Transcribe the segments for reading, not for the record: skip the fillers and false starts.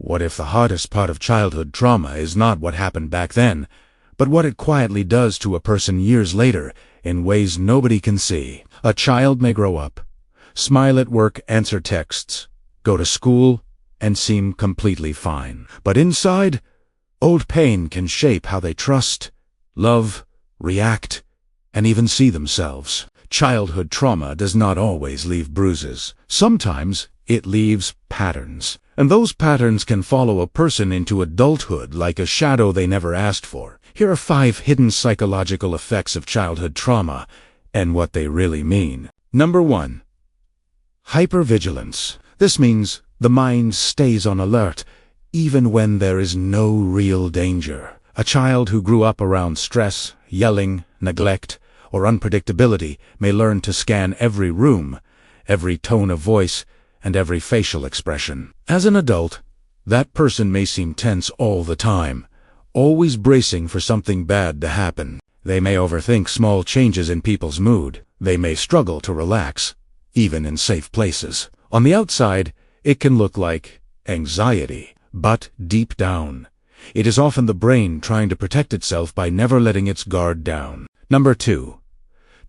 What if the hardest part of childhood trauma is not what happened back then, but what it quietly does to a person years later in ways nobody can see? A child may grow up, smile at work, answer texts, go to school, and seem completely fine. But inside, old pain can shape how they trust, love, react, and even see themselves. Childhood trauma does not always leave bruises. Sometimes it leaves patterns. And those patterns can follow a person into adulthood like a shadow they never asked for. Here are 5 hidden psychological effects of childhood trauma and what they really mean. Number 1. Hypervigilance. This means the mind stays on alert even when there is no real danger. A child who grew up around stress, yelling, neglect, or unpredictability may learn to scan every room, every tone of voice, and every facial expression. As an adult, that person may seem tense all the time, always bracing for something bad to happen. They may overthink small changes in people's mood. They may struggle to relax, even in safe places. On the outside, it can look like anxiety, but deep down, it is often the brain trying to protect itself by never letting its guard down. Number 2.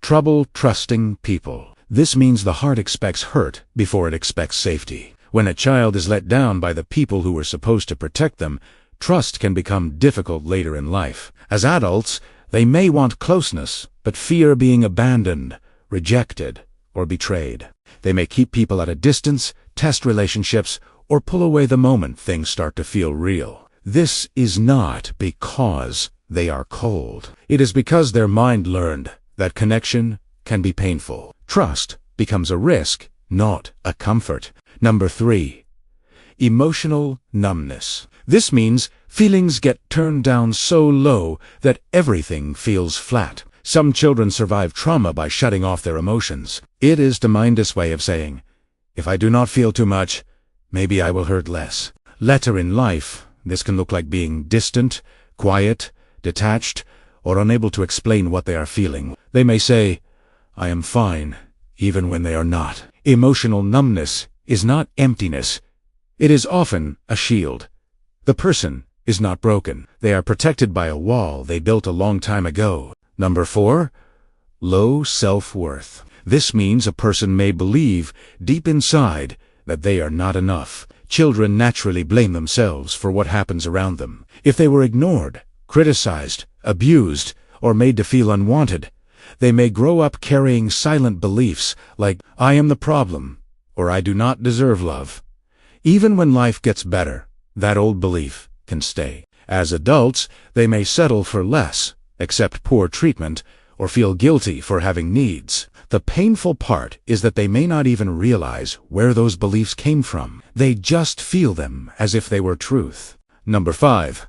Trouble trusting people. This means the heart expects hurt before it expects safety. When a child is let down by the people who were supposed to protect them, trust can become difficult later in life. As adults, they may want closeness, but fear being abandoned, rejected, or betrayed. They may keep people at a distance, test relationships, or pull away the moment things start to feel real. This is not because they are cold. It is because their mind learned that connection can be painful. Trust becomes a risk, not a comfort. Number 3. Emotional numbness. This means feelings get turned down so low that everything feels flat. Some children survive trauma by shutting off their emotions. It is the mind's way of saying, if I do not feel too much, maybe I will hurt less. Later in life, this can look like being distant, quiet, detached, or unable to explain what they are feeling. They may say, I am fine, even when they are not. Emotional numbness is not emptiness. It is often a shield. The person is not broken. They are protected by a wall they built a long time ago. Number 4. Low self-worth. This means a person may believe deep inside that they are not enough. Children naturally blame themselves for what happens around them. If they were ignored, criticized, abused, or made to feel unwanted, they may grow up carrying silent beliefs like, I am the problem, or I do not deserve love. Even when life gets better, that old belief can stay. As adults, they may settle for less, accept poor treatment, or feel guilty for having needs. The painful part is that they may not even realize where those beliefs came from. They just feel them as if they were truth. Number 5.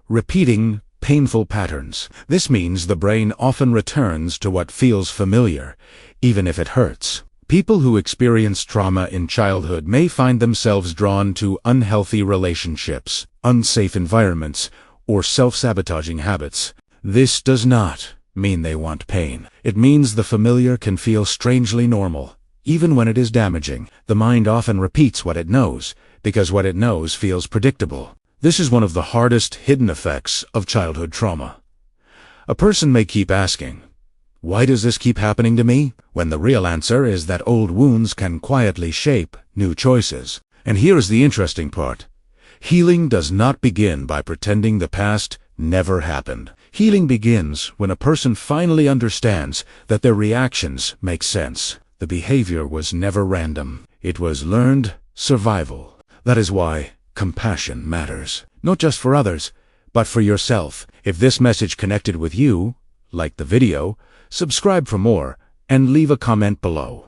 Repeating painful patterns. This means the brain often returns to what feels familiar, even if it hurts. People who experience trauma in childhood may find themselves drawn to unhealthy relationships, unsafe environments, or self-sabotaging habits. This does not mean they want pain. It means the familiar can feel strangely normal, even when it is damaging. The mind often repeats what it knows, because what it knows feels predictable. This is one of the hardest hidden effects of childhood trauma. A person may keep asking, why does this keep happening to me? When the real answer is that old wounds can quietly shape new choices. And here is the interesting part. Healing does not begin by pretending the past never happened. Healing begins when a person finally understands that their reactions make sense. The behavior was never random. It was learned survival. That is why compassion matters. Not just for others, but for yourself. If this message connected with you, like the video, subscribe for more, and leave a comment below.